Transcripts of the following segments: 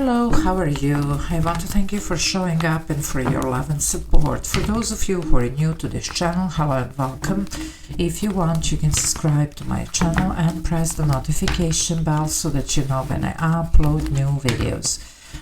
Hello, how are you? I want to thank you for showing up and for your love and support. For those of you who are new to this channel, hello and welcome. If you want, you can subscribe to my channel and press the notification bell so that you know when I upload new videos.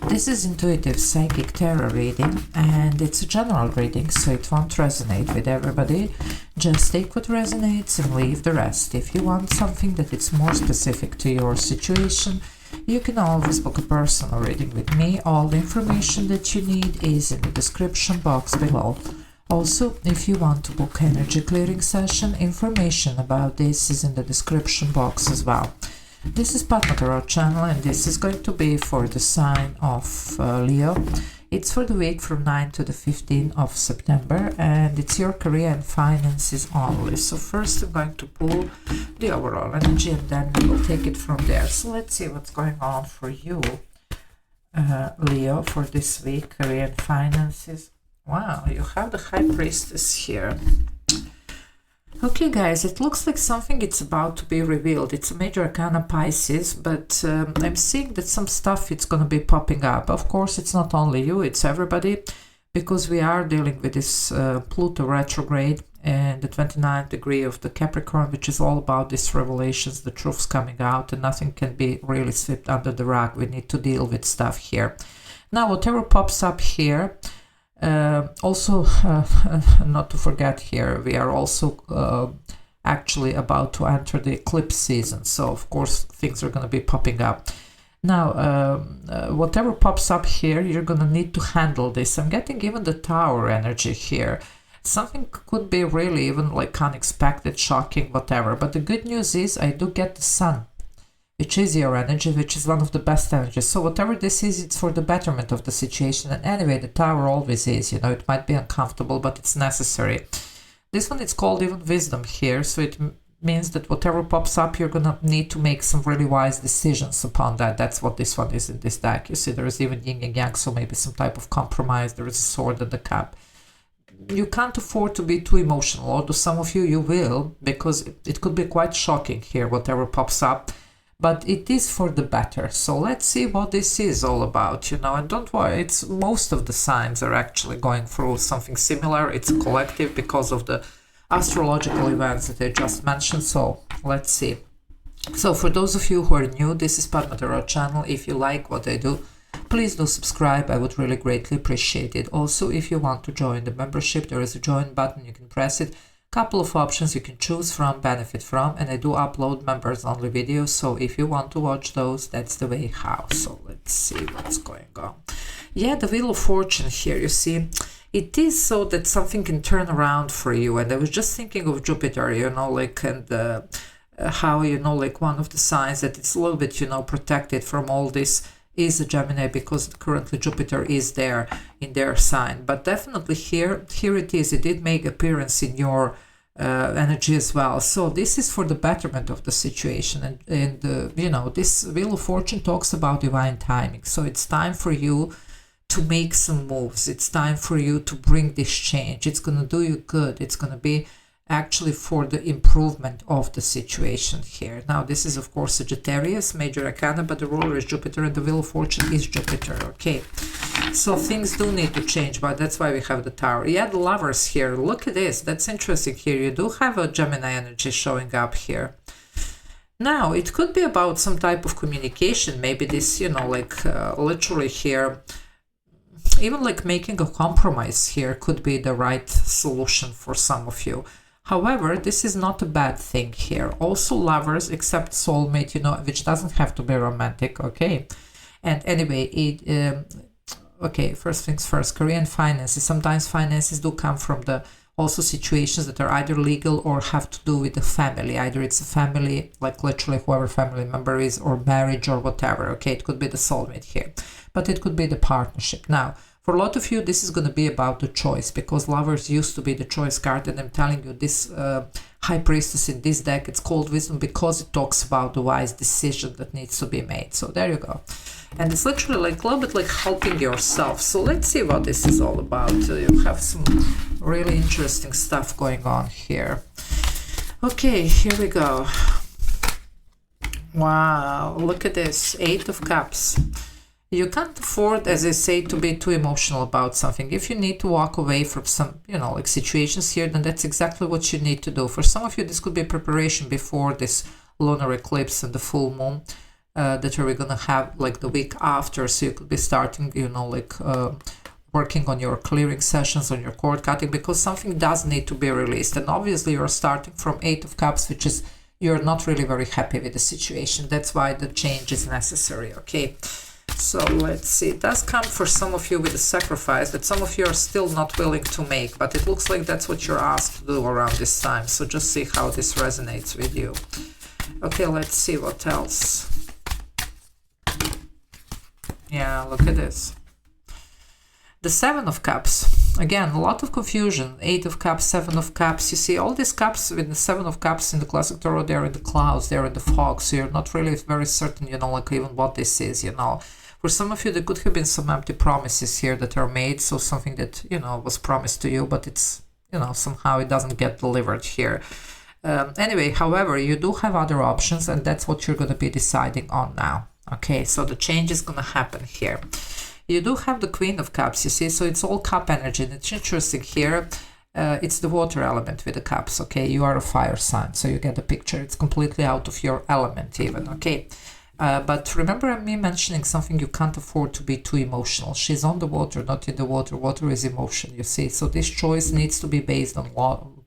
This is intuitive psychic tarot reading and it's a general reading, so it won't resonate with everybody. Just take what resonates and leave the rest. If you want something that is more specific to your situation, you can always book a personal reading with me. All the information that you need is in the description box below. Also, if you want to book energy clearing session, information about this is in the description box as well. This is Padma.tarot channel and this is going to be for the sign of Leo. It's for the week from 9 to the 15th of September and it's your career and finances only. So first I'm going to pull the overall energy and then we will take it from there. So let's see what's going on for you, Leo, for this week, career and finances. Wow, you have the High Priestess here. Okay guys, it looks like something it's about to be revealed. It's a major arcana Pisces, but I'm seeing that some stuff it's going to be popping up. Of course, it's not only you, it's everybody, because we are dealing with this Pluto retrograde and the 29th degree of the Capricorn, which is all about these revelations, the truths coming out, and nothing can be really swept under the rug. We need to deal with stuff here. Now, whatever pops up here, also not to forget here, we are also actually about to enter the eclipse season, so of course things are going to be popping up. Now whatever pops up here, you're going to need to handle this. I'm getting even the Tower energy here. Something could be really even like unexpected, shocking, whatever, but the good news is I do get the Sun, which is your energy, which is one of the best energies. So whatever this is, it's for the betterment of the situation. And anyway, the Tower always is, you know, it might be uncomfortable, but it's necessary. This one, it's called even wisdom here. So it means that whatever pops up, you're going to need to make some really wise decisions upon that. That's what this one is in this deck. You see, there is even yin and yang, so maybe some type of compromise. There is a sword and the cup. You can't afford to be too emotional, although some of you will, because it could be quite shocking here, whatever pops up. But it is for the better. So let's see what this is all about, you know, and don't worry, it's most of the signs are actually going through something similar. It's a collective because of the astrological events that I just mentioned. So let's see. So for those of you who are new, this is Padma.tarot channel. If you like what I do, please do subscribe. I would really greatly appreciate it. Also, if you want to join the membership, there is a join button. You can press it. Couple of options you can choose from, benefit from, and I do upload members only videos, so if you want to watch those, that's the way how. So let's see what's going on. Yeah, the Wheel of Fortune here, you see, it is so that something can turn around for you. And I was just thinking of Jupiter, you know, like, and how, you know, like one of the signs that it's a little bit, you know, protected from all this is a Gemini, because currently Jupiter is there in their sign. But definitely here it is. It did make appearance in your energy as well. So this is for the betterment of the situation. And you know, this Wheel of Fortune talks about divine timing. So it's time for you to make some moves. It's time for you to bring this change. It's going to do you good. It's going to be actually for the improvement of the situation here. Now, this is, of course, Sagittarius, major arcana, but the ruler is Jupiter and the Wheel of Fortune is Jupiter, okay? So things do need to change, but that's why we have the Tower. Yeah, the Lovers here. Look at this. That's interesting here. You do have a Gemini energy showing up here. Now, it could be about some type of communication. Maybe this, you know, like literally here, even like making a compromise here could be the right solution for some of you. However, this is not a bad thing here. Also, lovers, except soulmate, you know, which doesn't have to be romantic, okay? And anyway, okay, first things first, career and finances. Sometimes finances do come from the also situations that are either legal or have to do with the family. Either it's a family, like literally whoever family member is, or marriage or whatever, okay? It could be the soulmate here, but it could be the partnership. Now, for a lot of you, this is going to be about the choice, because Lovers used to be the choice card, and I'm telling you, this High Priestess in this deck, it's called Wisdom because it talks about the wise decision that needs to be made. So there you go. And it's literally like a little bit like helping yourself. So let's see what this is all about. You have some really interesting stuff going on here. Okay, here we go. Wow, look at this, 8 of Cups. You can't afford, as I say, to be too emotional about something. If you need to walk away from some, you know, like situations here, then that's exactly what you need to do. For some of you, this could be preparation before this lunar eclipse and the full moon that we're gonna have like the week after. So you could be starting, you know, like working on your clearing sessions, on your cord cutting, because something does need to be released. And obviously you're starting from 8 of Cups, which is you're not really very happy with the situation. That's why the change is necessary, okay? So let's see. It does come for some of you with a sacrifice that some of you are still not willing to make, but it looks like that's what you're asked to do around this time. So just see how this resonates with you. Okay, let's see what else. Yeah, look at this. The 7 of Cups. Again, a lot of confusion. 8 of Cups, 7 of Cups. You see, all these cups with the 7 of Cups in the classic tarot, they're in the clouds, they're in the fog. So you're not really very certain, you know, like even what this is, you know. For some of you, there could have been some empty promises here that are made. So something that, you know, was promised to you, but it's, you know, somehow it doesn't get delivered here. Anyway, however, you do have other options, and that's what you're going to be deciding on now. Okay, so the change is going to happen here. You do have the Queen of Cups, you see, so it's all cup energy. And it's interesting here. It's the water element with the cups, okay? You are a fire sign, so you get the picture. It's completely out of your element even, okay? But remember me mentioning something, you can't afford to be too emotional. She's on the water, not in the water. Water is emotion, you see. So this choice needs to be based on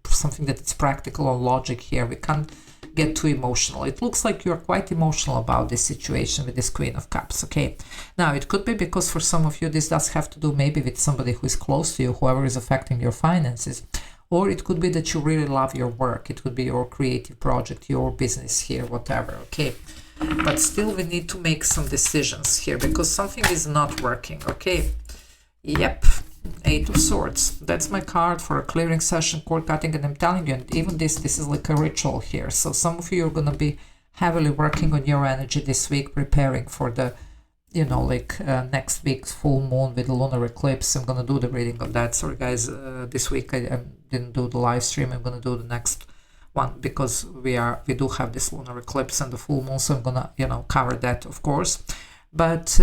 something that is practical or logic here. We can't get too emotional. It looks like you're quite emotional about this situation with this Queen of Cups, okay? Now, it could be because for some of you, this does have to do maybe with somebody who is close to you, whoever is affecting your finances, or it could be that you really love your work. It could be your creative project, your business here, whatever, okay? But still, we need to make some decisions here because something is not working, okay? Yep. 8 of Swords. That's my card for a clearing session, cord cutting, and I'm telling you, and even this is like a ritual here. So some of you are going to be heavily working on your energy this week, preparing for the, you know, like next week's full moon with the lunar eclipse. I'm going to do the reading of that. Sorry guys, this week I didn't do the live stream. I'm going to do the next one because we do have this lunar eclipse and the full moon, so I'm going to, you know, cover that, of course. But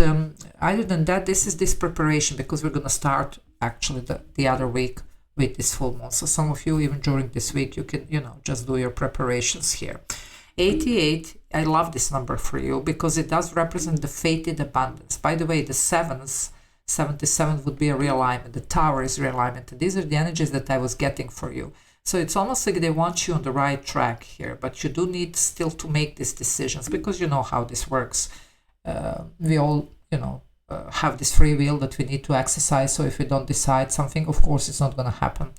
other than that, this is this preparation because we're going to start actually the other week with this full moon. So some of you, even during this week, you can, you know, just do your preparations here. 88, I love this number for you because it does represent the fated abundance. By the way, the 77 would be a realignment. The Tower is realignment. And these are the energies that I was getting for you. So it's almost like they want you on the right track here, but you do need still to make these decisions because you know how this works. We all, you know, have this free will that we need to exercise. So if we don't decide something, of course, it's not going to happen.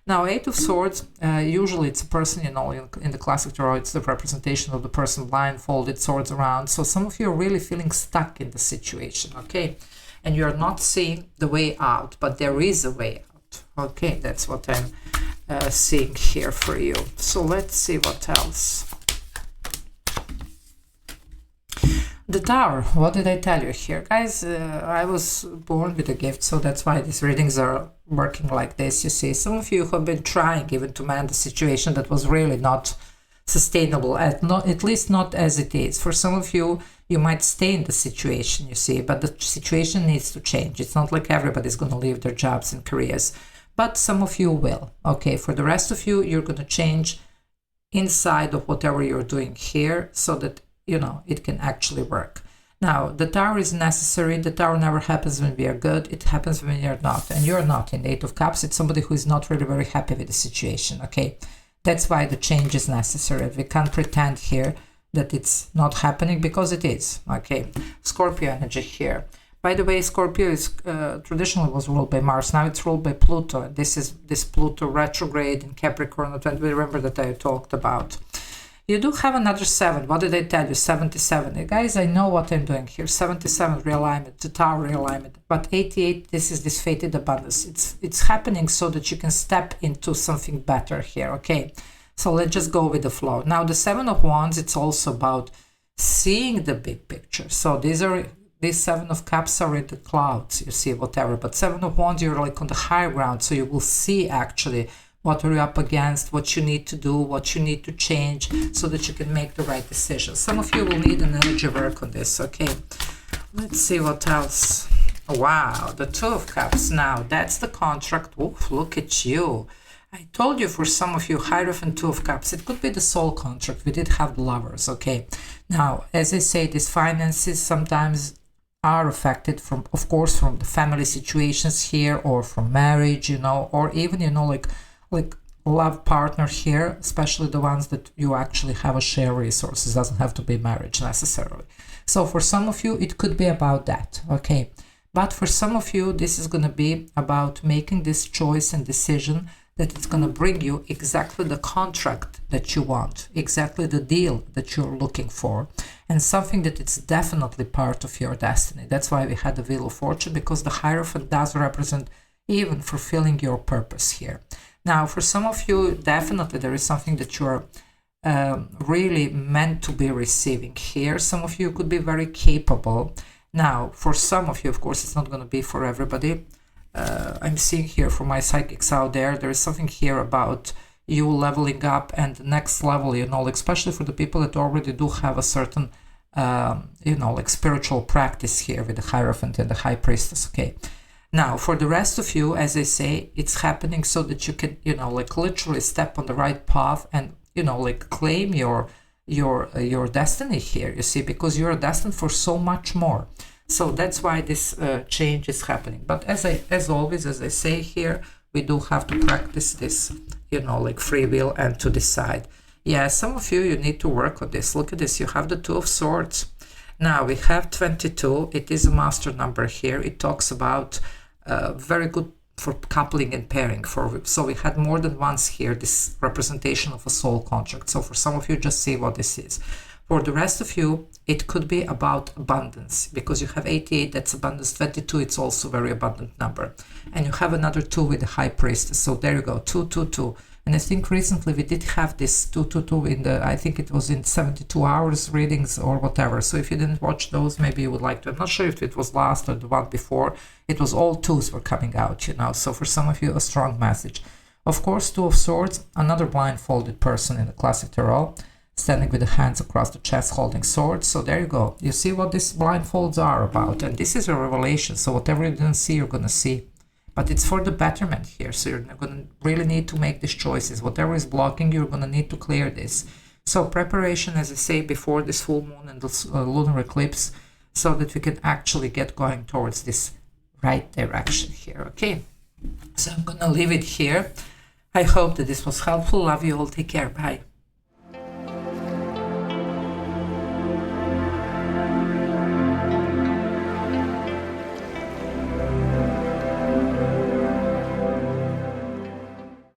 Now, 8 of Swords, usually it's a person, you know, in the classic tarot, it's the representation of the person blindfolded, swords around. So some of you are really feeling stuck in the situation, okay? And you're not seeing the way out, but there is a way out. Okay, that's what I'm seeing here for you. So let's see what else. The Tower, what did I tell you here? Guys, I was born with a gift, so that's why these readings are working like this, you see. Some of you have been trying even to mend the situation that was really not sustainable, at least not as it is. For some of you, you might stay in the situation, you see, but the situation needs to change. It's not like everybody's going to leave their jobs and careers, but some of you will. Okay, for the rest of you, you're going to change inside of whatever you're doing here so that, you know, it can actually work. Now, the Tower is necessary. The Tower never happens when we are good. It happens when you're not. And you're not in the 8 of Cups. It's somebody who is not really very happy with the situation, okay? That's why the change is necessary. We can't pretend here that it's not happening because it is, okay? Scorpio energy here. By the way, Scorpio is traditionally was ruled by Mars. Now it's ruled by Pluto. This is this Pluto retrograde in Capricorn that we remember that I talked about. You do have another 7. What did I tell you? 77. Guys, I know what I'm doing here. 77 realignment, the Tower realignment. But 88, this is this fated abundance. It's happening so that you can step into something better here, okay? So let's just go with the flow. Now, the 7 of Wands, it's also about seeing the big picture. So these 7 of Cups are in the clouds, you see, whatever. But 7 of Wands, you're like on the high ground. So you will see actually what are you up against, what you need to do, what you need to change so that you can make the right decisions. Some of you will need an energy work on this, okay? Let's see what else. Wow, the Two of Cups. Now, that's the contract. Oof, look at you. I told you, for some of you, Hierophant, Two of Cups, it could be the soul contract. We did have the Lovers, okay? Now, as I say, these finances sometimes are affected from, of course, from the family situations here, or from marriage, you know, or even, you know, like love partner here, especially the ones that you actually have a share resources. Doesn't have to be marriage necessarily. So for some of you, it could be about that, okay? But for some of you, this is going to be about making this choice and decision that it's going to bring you exactly the contract that you want, exactly the deal that you're looking for, and something that it's definitely part of your destiny. That's why we had the Wheel of Fortune, because the Hierophant does represent even fulfilling your purpose here. Now, for some of you, definitely there is something that you're really meant to be receiving here. Some of you could be very capable. Now, for some of you, of course, it's not going to be for everybody. I'm seeing here for my psychics out there, there is something here about you leveling up, and the next level, you know, especially for the people that already do have a certain, you know, like spiritual practice here with the Hierophant and the High Priestess, okay? Now, for the rest of you, as I say, it's happening so that you can, you know, like literally step on the right path and, you know, like claim your destiny here, you see, because you're destined for so much more. So that's why this change is happening. But as always, as I say here, we do have to practice this, you know, like free will and to decide. Yeah, some of you need to work on this. Look at this. You have the Two of Swords. Now we have 22. It is a master number here. It talks about very good for coupling and pairing. So we had more than once here this representation of a soul contract. So for some of you, just see what this is. For the rest of you, it could be about abundance, because you have 88, that's abundance. 22, it's also a very abundant number. And you have another 2 with the High Priestess. So there you go, 222. And I think recently we did have this 222 in the, I think it was in 72 hours readings or whatever. So if you didn't watch those, maybe you would like to. I'm not sure if it was last or the one before. It was all 2s were coming out, you know. So for some of you, a strong message. Of course, 2 of Swords, another blindfolded person in the classic tarot, standing with the hands across the chest holding swords. So there you go. You see what these blindfolds are about. And this is a revelation. So whatever you didn't see, you're going to see. But it's for the betterment here. So you're going to really need to make these choices. Whatever is blocking you, you're going to need to clear this. So preparation, as I say, before this full moon and the lunar eclipse, so that we can actually get going towards this right direction here. Okay. So I'm going to leave it here. I hope that this was helpful. Love you all. Take care. Bye.